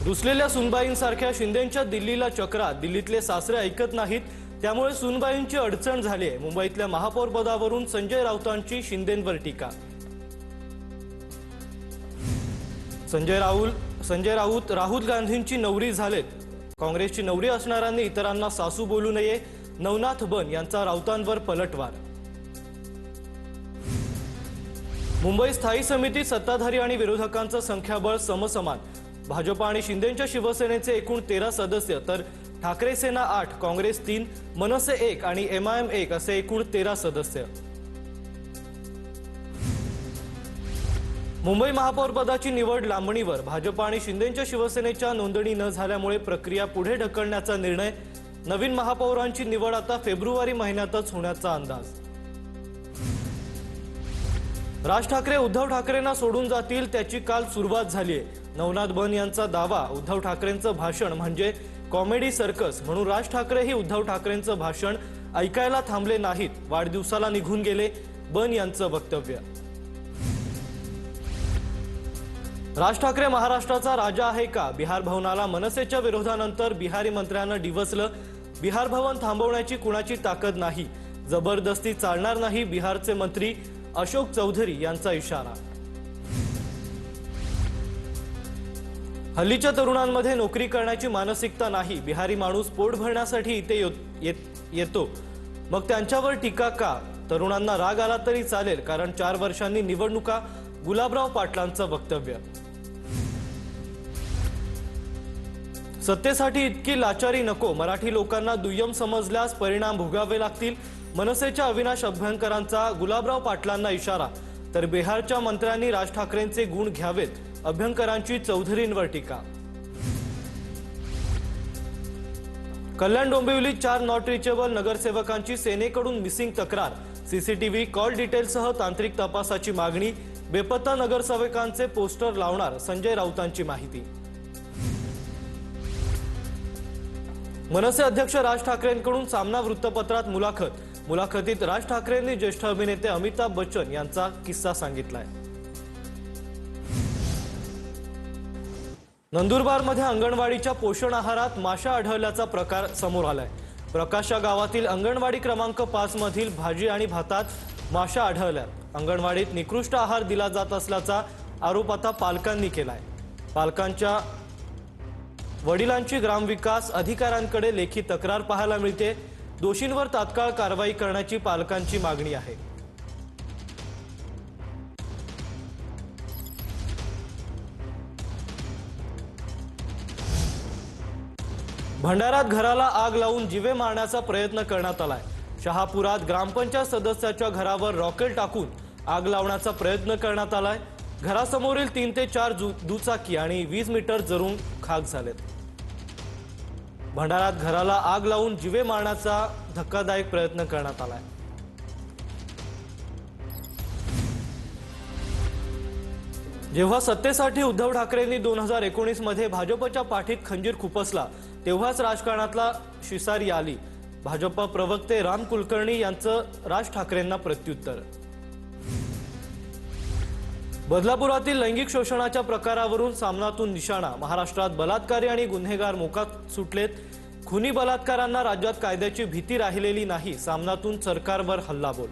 रुसलेल्या सुनबाईंसारख्या शिंदेंच्या दिल्लीला चक्रा, दिल्लीतले सासरे ऐकत नाहीत, त्यामुळे सुनबाईंची अडचण झाली आहे। मुंबईतल्या महापौर पदावरून संजय राऊतांची शिंदेंवर टीका। संजय राऊत राहुल गांधींची नवरी झालेत। काँग्रेसची नवरी असणाऱ्यांनी इतरांना सासू बोलू नये, नवनाथ बन यांचा राऊतांवर पलटवार। मुंबई स्थायी समितीत सत्ताधारी आणि विरोधकांचं संख्याबळ समसमान। भाजप आणि शिंदेंच्या शिवसेनेचे एकूण 13 सदस्य, तर ठाकरे सेना 8, काँग्रेस 3, मनसे 1 आणि एमआयएम 1 असे एकूण 13 सदस्य। मुंबई महापौर पदाची निवड लांबणीवर। भाजप आणि शिंदेंच्या शिवसेनेच्या नोंदणी न झाल्यामुळे प्रक्रिया पुढे ढकलण्याचा निर्णय। नवीन महापौरांची निवड आता फेब्रुवारी महिन्यातच होण्याचा अंदाज। राज ठाकरे उद्धव ठाकरेंना सोडून जातील, त्याची काल सुरुवात झाली आहे। नवनाथ बन यांचा दावा, उद्धव ठाकरेंचं भाषण म्हणजे कॉमेडी सर्कस, म्हणून राज ठाकरेही उद्धव ठाकरेंचं भाषण ऐकायला थांबले नाहीत, वाढदिवसाला निघून गेले, बन यांचं वक्तव्य। राज ठाकरे महाराष्ट्राचा राजा आहे का? बिहार भवनाला मनसेच्या विरोधानंतर बिहारी मंत्र्यांना डिवचलं। बिहार भवन थांबवण्याची कुणाची ताकद नाही, जबरदस्ती चालणार नाही, बिहारचे मंत्री अशोक चौधरी यांचा इशारा। हल्लीच्या तरुणांमध्ये नोकरी करण्याची मानसिकता नाही, बिहारी माणूस पोट भरण्यासाठी इथे येतो, मग त्यांच्यावर टीका का? तरुणांना राग आला तरी चालेल, कारण 4 वर्षांनी निवडणुका, गुलाबराव पाटलांचं वक्तव्य। सत्तेसाठी इतकी लाचारी नको, मराठी लोकांना दुय्यम समजल्यास परिणाम भोगावे लागतील, मनसेच्या अविनाश अभ्यंकरांचा गुलाबराव पाटलांना इशारा। तर बिहारच्या मंत्र्यांनी राज ठाकरेंचे गुण घ्यावेत, अभ्यंकरांची चौधरींवर टीका। कल्याण डोंबिवलीत 4 नॉट रिचेबल नगरसेवकांची सेनेकडून मिसिंग तक्रार। सीसीटीव्ही कॉल डिटेल्ससह तांत्रिक तपासाची मागणी। बेपत्ता नगरसेवकांचे पोस्टर लावणार, संजय राऊतांची माहिती। मनसे अध्यक्ष राज ठाकरेंकडून सामना वृत्तपत्रात मुलाखतीत राज ठाकरेंनी ज्येष्ठ अभिनेते अमिताभ बच्चन यांचा किस्सा सांगितलाय। नंदुरबारमध्ये अंगणवाडीच्या पोषण आहारात माशा आढळल्याचा प्रकार समोर आलाय। प्रकाश गावातील अंगणवाडी क्रमांक 5 मधील भाजी आणि भातात माशा आढळल्यात। अंगणवाडीत निकृष्ट आहार दिला जात असल्याचा आरोप आता पालकांनी केलाय। पालकांच्या वडिलांची ग्रामविकास अधिकाऱ्यांकडे लेखी तक्रार पाहायला मिळते। दोषींवर तात्काळ कारवाई करण्याची पालकांची मागणी आहे। भंडारात घराला आग लावून जीवे मारण्याचा प्रयत्न करण्यात आलाय। शहापुरात ग्रामपंचायत सदस्याच्या घरावर रॉकेल टाकून आग लावण्याचा प्रयत्न करण्यात आलाय। घरासमोरील 3 ते 4 दुचाकी आणि 20 मीटर जळून खाक झालेत। भंडारात घराला आग लावून जीवे मारण्याचा धक्कादायक प्रयत्न करण्यात आलाय। जेव्हा सत्तेसाठी उद्धव ठाकरेंनी 2019 मध्ये भाजपच्या पाठीत खंजीर खुपसला, तेव्हाच राजकारणातला शिसारी आली। भाजप प्रवक्ते राम कुलकर्णी यांचं राज ठाकरेंना प्रत्युत्तर। बदलापुरातील लैंगिक शोषणाच्या प्रकारावरून सामनातून निशाणा। महाराष्ट्रात बलात्कारी आणि गुन्हेगार मोकाट सुटलेत। खुनी बलात्कारांना राज्यात कायद्याची भीती राहिलेली नाही, सामनातून सरकारवर हल्लाबोल।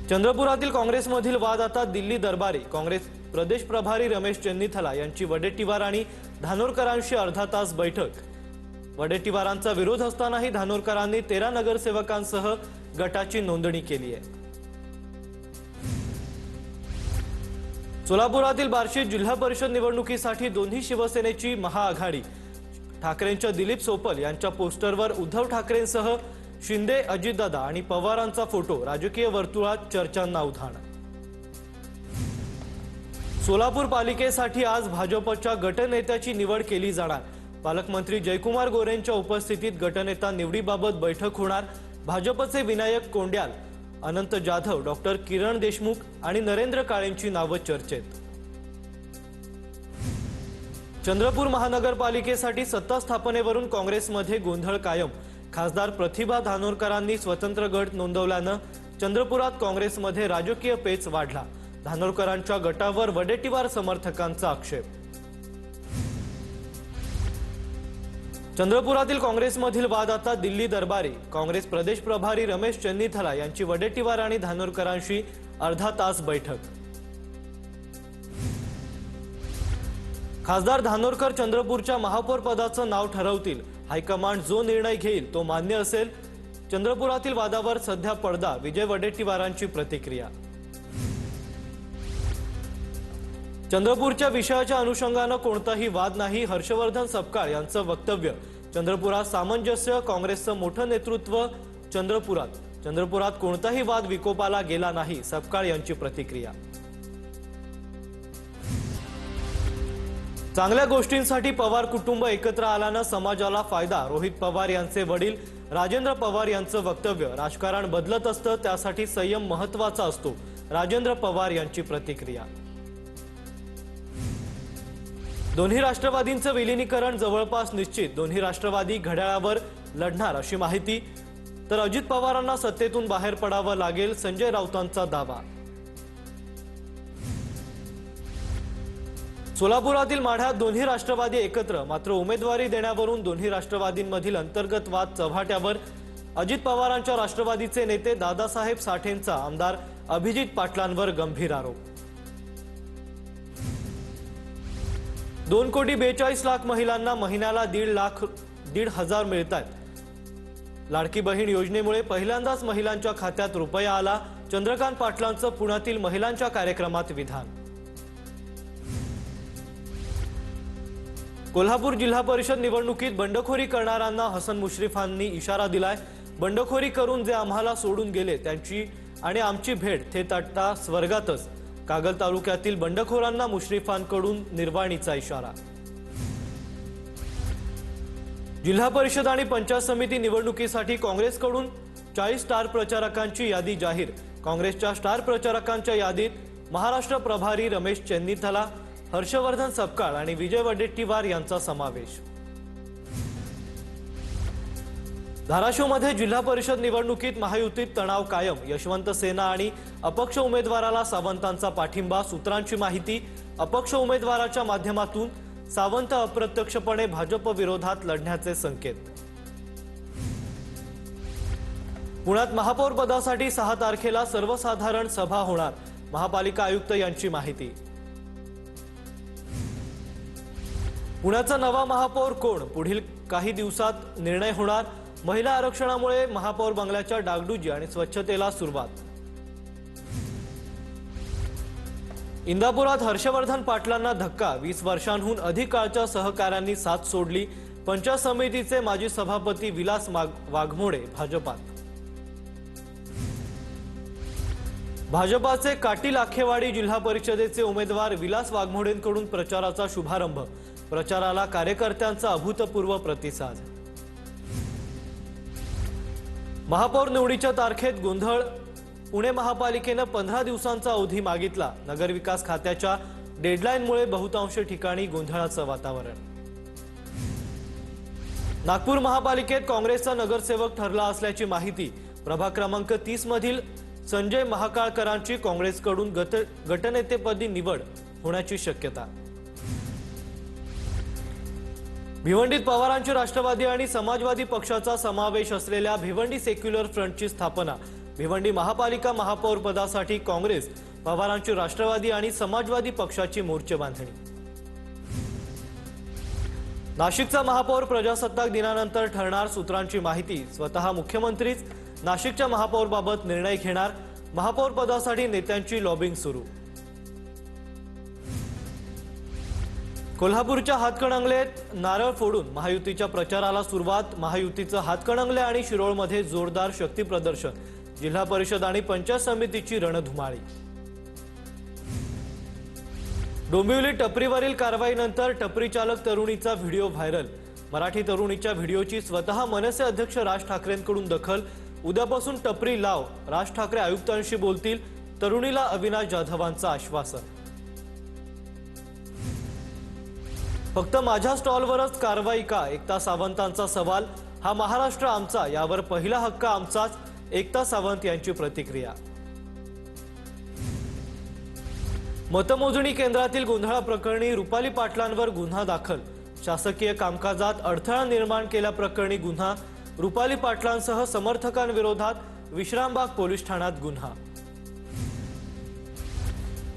चंद्रपुरातील काँग्रेसमधील वाद आता दिल्ली दरबारी। काँग्रेस प्रदेश प्रभारी रमेश चेन्नीथला यांची वडेट्टीवार आणि धानोरकरांशी अर्धा तास बैठक। वडेट्टीवारांचा विरोध असतानाही धानोरकरांनी 13 नगरसेवकांसह गटाची नोंदणी केली आहे। सोलापुरातील बार्शीत जिल्हा परिषद निवडणुकीसाठी दोन्ही शिवसेनेची महाआघाडी। ठाकरेंच्या दिलीप सोपल यांच्या पोस्टरवर उद्धव ठाकरेंसह शिंदे, अजितदादा आणि पवारांचा फोटो। राजकीय वर्तुळात चर्चांना उधाण। सोलापूर पालिकेसाठी आज भाजपच्या गटनेत्याची निवड केली जाणार। पालकमंत्री जयकुमार गोरेंच्या उपस्थितीत गटनेता निवडीबाबत बैठक होणार। भाजपचे विनायक कोंड्याल, अनंत जाधव, डॉक्टर किरण देशमुख आणि नरेंद्र काळेंची नावं चर्चेत। चंद्रपूर महानगरपालिकेसाठी सत्ता स्थापनेवरून काँग्रेसमध्ये गोंधळ कायम। खासदार प्रतिभा धानोरकरांनी स्वतंत्र गट नोंदवल्यानं चंद्रपुरात काँग्रेसमध्ये राजकीय पेच वाढला। धानोरकरांच्या गटावर वडेट्टीवार समर्थकांचा आक्षेप। चंद्रपुरातील काँग्रेसमधील वाद आता दिल्ली दरबारी। काँग्रेस प्रदेश प्रभारी रमेश चेन्नीथला यांची वडेट्टीवार आणि धानोरकरांशी अर्धा तास बैठक। खासदार धानोरकर चंद्रपूरच्या महापौर पदाचं नाव ठरवतील। हायकमांड जो निर्णय घेईल तो मान्य असेल। चंद्रपुरातील वादावर सध्या पडदा। विजय वडेट्टीवारांची प्रतिक्रिया। चंद्रपूरच्या विषयाच्या अनुषंगाने कोणताही वाद नाही, हर्षवर्धन सपकाळ यांचं वक्तव्य। चंद्रपुरात सामंजस्य, काँग्रेसचं मोठं नेतृत्व चंद्रपुरात कोणताही वाद विकोपाला गेला नाही, सपकाळ यांची प्रतिक्रिया। चांगल्या गोष्टींसाठी पवार कुटुंब एकत्र आल्यानं समाजाला फायदा। रोहित पवार यांचे वडील राजेंद्र पवार यांचं वक्तव्य। राजकारण बदलत असतं, त्यासाठी संयम महत्त्वाचा असतो, राजेंद्र पवार यांची प्रतिक्रिया। दोन्ही राष्ट्रवादींचं विलीनीकरण जवळपास निश्चित। दोन्ही राष्ट्रवादी घड्याळावर लढणार अशी माहिती। तर अजित पवारांना सत्तेतून बाहेर पडावं लागेल, संजय राऊतांचा दावा। सोलापुरातील माढ्यात दोन्ही राष्ट्रवादी एकत्र, मात्र उमेदवारी देण्यावरून दोन्ही राष्ट्रवादींमधील अंतर्गत वाद चव्हाट्यावर। अजित पवारांच्या राष्ट्रवादीचे नेते दादासाहेब साठेंचा आमदार अभिजित पाटलांवर गंभीर आरोप। 2,42,00,000 महिलांना महिन्याला 1,50,000 मिळतात। लाडकी बहीण योजनेमुळे पहिल्यांदाच महिलांच्या खात्यात रुपया आला। चंद्रकांत पाटलांचं पुण्यातील महिलांच्या कार्यक्रमात विधान। कोल्हापूर जिल्हा परिषद निवडणुकीत बंडखोरी करणाऱ्यांना हसन मुश्रीफांनी इशारा दिलाय। बंडखोरी करून जे आम्हाला सोडून गेले त्यांची आणि आमची भेट थेट आता स्वर्गातच। कागल तालुक्यातील बंडखोरांना मुश्रीफांकडून निर्वाणीचा इशारा। जिल्हा परिषद आणि पंचायत समिती निवडणुकीसाठी काँग्रेसकडून 40 स्टार प्रचारकांची यादी जाहीर। काँग्रेसच्या स्टार प्रचारकांच्या यादीत महाराष्ट्र प्रभारी रमेश चेन्नीथला, हर्षवर्धन सपकाळ आणि विजय वडेट्टीवार यांचा समावेश। धाराशिवमध्ये जिल्हा परिषद निवडणुकीत महायुतीत तणाव कायम। यशवंत सेना आणि अपक्ष उमेदवाराला सावंतांचा पाठिंबा। सूत्रांची माहिती, अपक्ष उमेदवाराच्या माध्यमातून सावंत अप्रत्यक्षपणे भाजप विरोधात लढण्याचे संकेत। पुण्यात महापौर पदासाठी 6 तारखेला सर्वसाधारण सभा होणार, महापालिका आयुक्त यांची माहिती। पुण्याचा नवा महापौर कोण? पुढील काही दिवसात निर्णय होणार। महिला आरक्षणामुळे महापौर बंगल्याच्या डागडुजी आणि स्वच्छतेला सुरुवात। इंदापुरात हर्षवर्धन पाटलांना धक्का। 20 वर्षांहून अधिक काळच्या सहकाऱ्यांनी साथ सोडली। पंचायत समितीचे माजी सभापती विलास वाघमोडे भाजपात। भाजपाचे काटील आखेवाडी जिल्हा परिषदेचे उमेदवार विलास वाघमोडेंकडून प्रचाराचा शुभारंभ। प्रचाराला कार्यकर्त्यांचा अभूतपूर्व प्रतिसाद। महापौर निवडीच्या तारखेत गोंधळ। पुणे महापालिकेने 15 दिवसांचा अवधी मागितला। नगरविकास खात्याच्या डेडलाईनमुळे बहुतांश ठिकाणी गोंधळाचं वातावरण। नागपूर महापालिकेत काँग्रेसचा नगरसेवक ठरला असल्याची माहिती। प्रभाग क्रमांक 30 मधील संजय महाकाळकरांची काँग्रेसकडून गटनेतेपदी निवड होण्याची शक्यता। भिवंडीत पवारांची राष्ट्रवादी आणि समाजवादी पक्षाचा समावेश असलेल्या भिवंडी सेक्युलर फ्रंटची स्थापना। भिवंडी महापालिका महापौर पदासाठी काँग्रेस, पवारांची राष्ट्रवादी आणि समाजवादी पक्षाची मोर्चेबांधणी। नाशिकचा महापौर प्रजासत्ताक दिनानंतर ठरणार, सूत्रांची माहिती। स्वतः मुख्यमंत्रीच नाशिकच्या महापौरबाबत निर्णय घेणार। महापौर पदासाठी नेत्यांची लॉबिंग सुरू। कोल्हापूरच्या हातकणंगलेत नारळ फोडून महायुतीच्या प्रचाराला सुरुवात। महायुतीचं हातकणंगले आणि शिरोळमध्ये जोरदार शक्ती प्रदर्शन। जिल्हा परिषद आणि पंचायत समितीची रणधुमाळी। डोंबिवली टपरीवरील कारवाईनंतर टपरी चालक तरुणीचा व्हिडिओ व्हायरल। मराठी तरुणीच्या व्हिडिओची स्वतः मनसे अध्यक्ष राज ठाकरेंकडून दखल। उद्यापासून टपरी लाव, राज ठाकरे आयुक्तांशी बोलतील। तरुणीला अविनाश जाधवांचं आश्वासन। फक्त माझ्या स्टॉलवरच कारवाई का? एकता सावंतांचा सवाल। हा महाराष्ट्र आमचा, यावर पहिला हक्क आमचाच, एकता सावंत यांची प्रतिक्रिया। मतमोजणी केंद्रातील गोंधळाप्रकरणी रुपाली पाटलांवर गुन्हा दाखल। शासकीय कामकाजात अडथळा निर्माण केल्याप्रकरणी गुन्हा। रुपाली पाटलांसह समर्थकांविरोधात विश्रामबाग पोलीस ठाण्यात गुन्हा।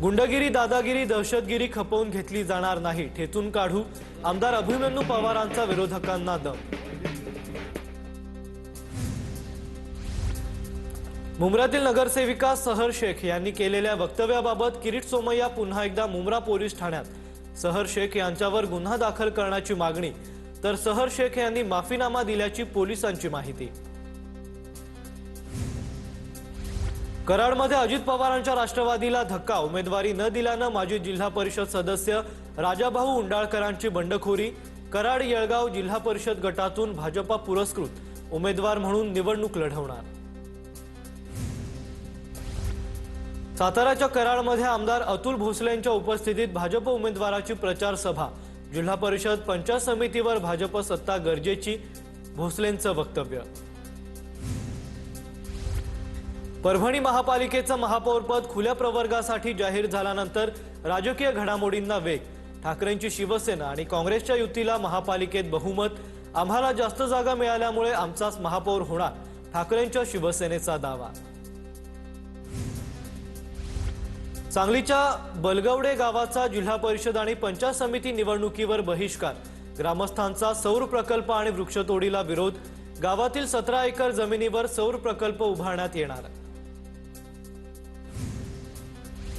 गुंडगिरी, दादागिरी, दहशतगिरी खपवून घेतली जाणार नाही, ठेचून काढू, आमदार अभिमन्यू पवारांचा विरोधकांना दम। मुंब्र्यातील नगरसेविका सहर शेख यांनी केलेल्या वक्तव्याबाबत किरीट सोमय्या पुन्हा एकदा मुंब्रा पोलीस ठाण्यात। सहर शेख यांच्यावर गुन्हा दाखल करण्याची मागणी, तर सहर शेख यांनी माफीनामा दिल्याची पोलिसांची माहिती। कराडमध्ये अजित पवारांच्या राष्ट्रवादीला धक्का, उमेदवारी न दिल्यानं माजी जिल्हा परिषद सदस्य राजाभाऊ उंडाळकरांची बंडखोरी। कराड येळगाव जिल्हा परिषद गटातून भाजपा पुरस्कृत उमेदवार म्हणून निवडणूक लढवणार। साताराच्या कराडमध्ये आमदार अतुल भोसलेंच्या उपस्थितीत भाजप उमेदवाराची प्रचार सभा। जिल्हा परिषद पंचायत समितीवर भाजप सत्ता गरजेची, भोसलेंचं वक्तव्य। परभणी महापालिकेचं महापौरपद खुल्या प्रवर्गासाठी जाहीर झाल्यानंतर राजकीय घडामोडींना वेग। ठाकरेंची शिवसेना आणि काँग्रेसच्या युतीला महापालिकेत बहुमत, आम्हाला जास्त जागा मिळाल्यामुळे आमचाच महापौर होणार, ठाकरेंच्या शिवसेनेचा दावा। सांगलीच्या बलगवडे गावाचा जिल्हा परिषद आणि पंचायत समिती निवडणुकीवर बहिष्कार। ग्रामस्थांचा सौर प्रकल्प आणि वृक्षतोडीला विरोध। गावातील 17 एकर जमिनीवर सौर प्रकल्प उभारण्यात येणार।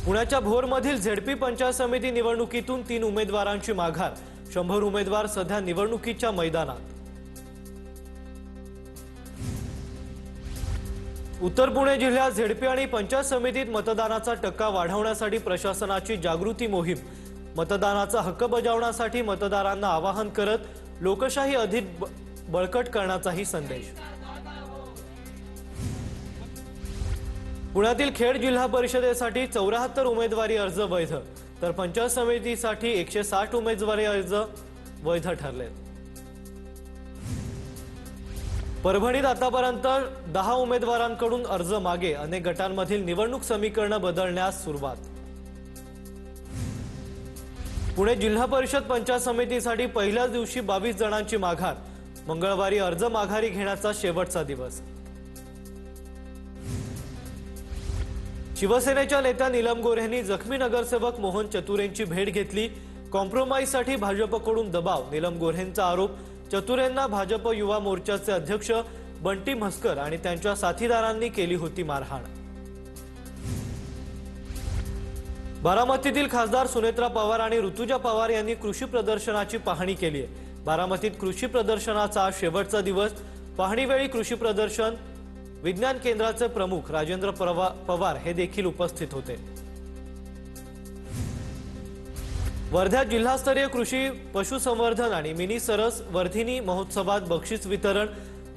पुण्याच्या भोरमधील झेडपी पंचायत समिती निवडणुकीतून 3 उमेदवारांची माघार। 100 उमेदवार सध्या निवडणुकीच्या मैदानात। उत्तर पुणे जिल्ह्यात झेडपी आणि पंचायत समितीत मतदानाचा टक्का वाढवण्यासाठी प्रशासनाची जागृती मोहीम। मतदानाचा हक्क बजावण्यासाठी मतदारांना आवाहन करत लोकशाही अधिक बळकट करण्याचाही संदेश। पुण्यातील खेड जिल्हा परिषदेसाठी 74 उमेदवारी अर्ज वैध, तर पंचायत समितीसाठी 160 उमेदवारी अर्ज वैध ठरले। परभणीत आतापर्यंत 10 उमेदवारांकडून अर्ज मागे। अनेक गटांमधील निवडणूक समीकरण बदलण्यास सुरुवात। पुणे जिल्हा परिषद पंचायत समितीसाठी पहिल्याच दिवशी 22 जणांची माघार। मंगळवारी अर्ज माघारी घेण्याचा शेवटचा दिवस। शिवसेनेच्या नेत्या नीलम गोऱ्हेंनी जखमी नगरसेवक मोहन चतुरेंची भेट घेतली। कॉम्प्रोमाइजसाठी भाजपकडून दबाव, नीलम गोऱ्हेंचा आरोप। चतुरेंना भाजप युवा मोर्चाचे अध्यक्ष बंटी म्हस्कर आणि त्यांच्या साथीदारांनी केली होती मारहाण। बारामतीतील खासदार सुनेत्रा पवार आणि ऋतुजा पवार यांनी कृषी प्रदर्शनाची पाहणी केली आहे। बारामतीत कृषी प्रदर्शनाचा आज शेवटचा दिवस। पाहणीवेळी कृषी प्रदर्शन विज्ञान केंद्राचे प्रमुख राजेंद्र पवार हे देखील उपस्थित होते। वर्ध्यात जिल्हास्तरीय कृषी पशुसंवर्धन आणि मिनी सरस वर्धिनी महोत्सवात बक्षीस वितरण।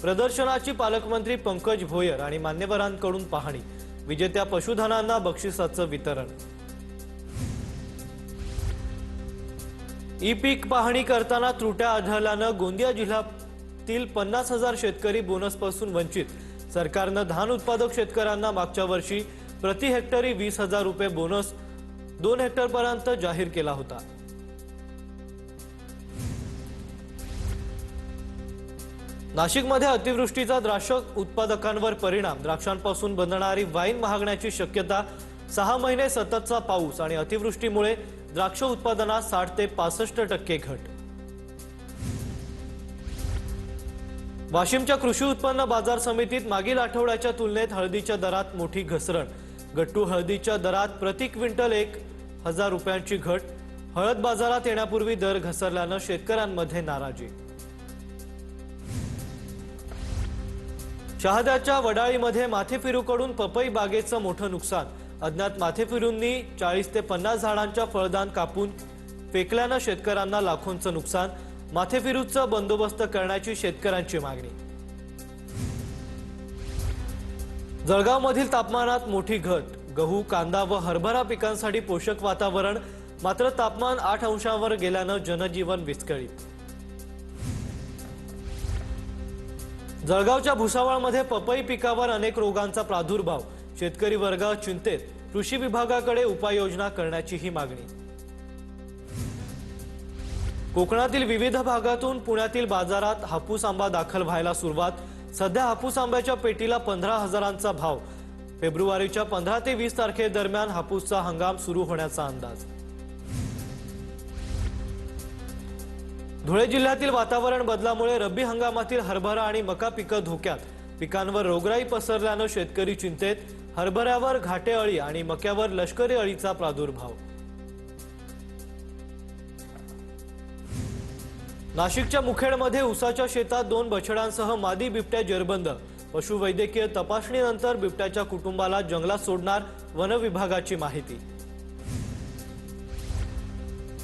प्रदर्शनाची पालकमंत्री पंकज भोयर आणि मान्यवरांकडून पाहणी। विजेत्या पशुधनांना बक्षिसाचं वितरण। ई पीक पाहणी करताना त्रुट्या आढळल्यानं गोंदिया जिल्ह्यातील 50,000 शेतकरी बोनसपासून वंचित। सरकारनं धान उत्पादक शेतकऱ्यांना मागच्या वर्षी प्रति हेक्टरी 20,000 रुपये बोनस 2 हेक्टरपर्यंत जाहीर केला होता। नाशिकमध्ये अतिवृष्टीचा द्राक्ष उत्पादकांवर परिणाम। द्राक्षांपासून बनणारी वाईन महागण्याची शक्यता। 6 महिने सततचा पाऊस आणि अतिवृष्टीमुळे द्राक्ष उत्पादनात 60 ते 65% घट। वाशिमच्या कृषी उत्पन्न बाजार समितीत मागील आठवड्याच्या तुलनेत हळदीच्या दरात मोठी घसरण। गट्टू हळदीच्या दरात प्रति क्विंटल 1,000 रुपयांची घट। हळद बाजारात येण्यापूर्वी दर घसरल्यानं शेतकऱ्यांमध्ये नाराजी। शहाद्याच्या वडाळीमध्ये माथेफिरूकडून पपई बागेचं मोठं नुकसान। अज्ञात माथेफिरूंनी 40 ते 50 झाडांच्या फळदान कापून फेकल्यानं शेतकऱ्यांना लाखोंचं नुकसान। माथेफिरूचा बंदोबस्त करण्याची शेतकऱ्यांची मागणी। जळगावमधील तापमानात मोठी घट। गहू, कांदा व हरभरा पिकांसाठी पोषक वातावरण, मात्र तापमान 8 अंशांवर गेल्यानं जनजीवन विस्कळीत। जळगावच्या भुसावळमध्ये पपई पिकावर अनेक रोगांचा प्रादुर्भाव। शेतकरी वर्ग चिंतेत। कृषी विभागाकडे उपाययोजना करण्याची ही मागणी। कोकणातील विविध भागातून पुण्यातील बाजारात हापूस आंबा दाखल व्हायला सुरुवात। सध्या हापूस आंब्याच्या पेटीला 15,000चा भाव। फेब्रुवारीच्या 15 ते 20 तारखेदरम्यान हापूसचा हंगाम सुरू होण्याचा अंदाज। धुळे जिल्ह्यातील वातावरण बदलामुळे रब्बी हंगामातील हरभरा आणि मका पिकं धोक्यात। पिकांवर रोगराई पसरल्याने शेतकरी चिंतेत। हरभऱ्यावर घाटे अळी आणि मक्यावर लष्करी अळीचा प्रादुर्भाव। नाशिकच्या मुखेडमध्ये उसाच्या शेतात 2 बछड्यांसह मादी बिबट्या जेरबंद। पशुवैद्यकीय तपासणीनंतर बिबट्याच्या कुटुंबाला जंगलात सोडणार, वन विभागाची माहिती।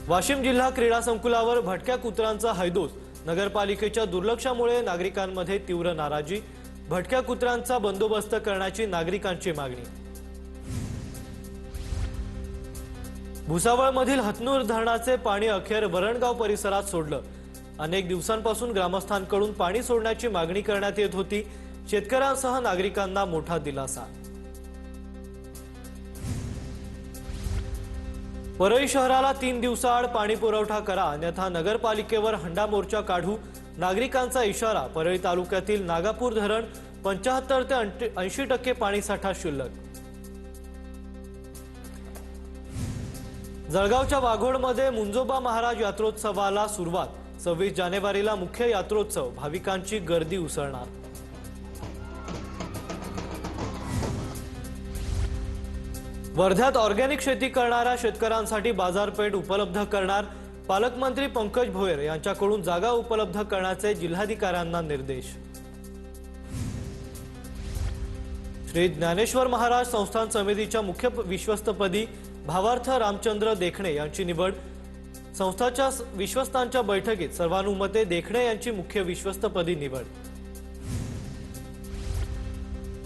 वाशिम जिल्हा क्रीडा संकुलावर भटक्या कुत्र्यांचा हैदोस। नगरपालिकेच्या दुर्लक्षामुळे नागरिकांमध्ये तीव्र नाराजी। भटक्या कुत्र्यांचा बंदोबस्त करण्याची नागरिकांची मागणी। भुसावळमधील हतनूर धरणाचे पाणी अखेर वरणगाव परिसरात सोडलं। अनेक दिवसांपासून ग्रामस्थांकडून पाणी सोडण्याची मागणी करण्यात येत होती। शेतकऱ्यांसह नागरिकांना मोठा दिलासा। परळी शहराला 3 दिवसाआड पाणी पुरवठा करा, अन्यथा नगरपालिकेवर हंडा मोर्चा काढू। नागरिकांचा इशारा। परळी तालुक्यातील नागापूर धरण 75 ते 80% पाणीसाठा शिल्लक। जळगावच्या वाघोडमध्ये मुंजोबा महाराज यात्रोत्सवाला सुरुवात। 26 जानेवारीला मुख्य यात्रोत्सव। भाविकांची गर्दी उसळणार। वर्ध्यात ऑर्गॅनिक शेती करणाऱ्या शेतकऱ्यांसाठी बाजारपेठ उपलब्ध करणार। पालकमंत्री पंकज भोयर यांच्याकडून जागा उपलब्ध करण्याचे जिल्हाधिकाऱ्यांना निर्देश। श्री ज्ञानेश्वर महाराज संस्थान समितीच्या मुख्य विश्वस्तपदी भावार्थ रामचंद्र देखणे यांची निवड। संस्थाच्या विश्वस्तांच्या बैठकीत सर्वानुमते देखणे यांची मुख्य विश्वस्तपदी निवड।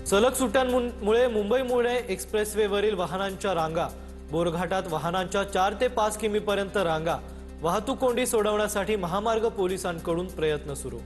सलग सुट्ट्यांमुळे मुंबई-पुणे एक्सप्रेसवेवरील वाहनांच्या रांगा। बोरघाटात वाहनांच्या 4 ते 5 किमीपर्यंत रांगा। वाहतूक कोंडी सोडवण्यासाठी महामार्ग पोलिसांकडून प्रयत्न सुरू।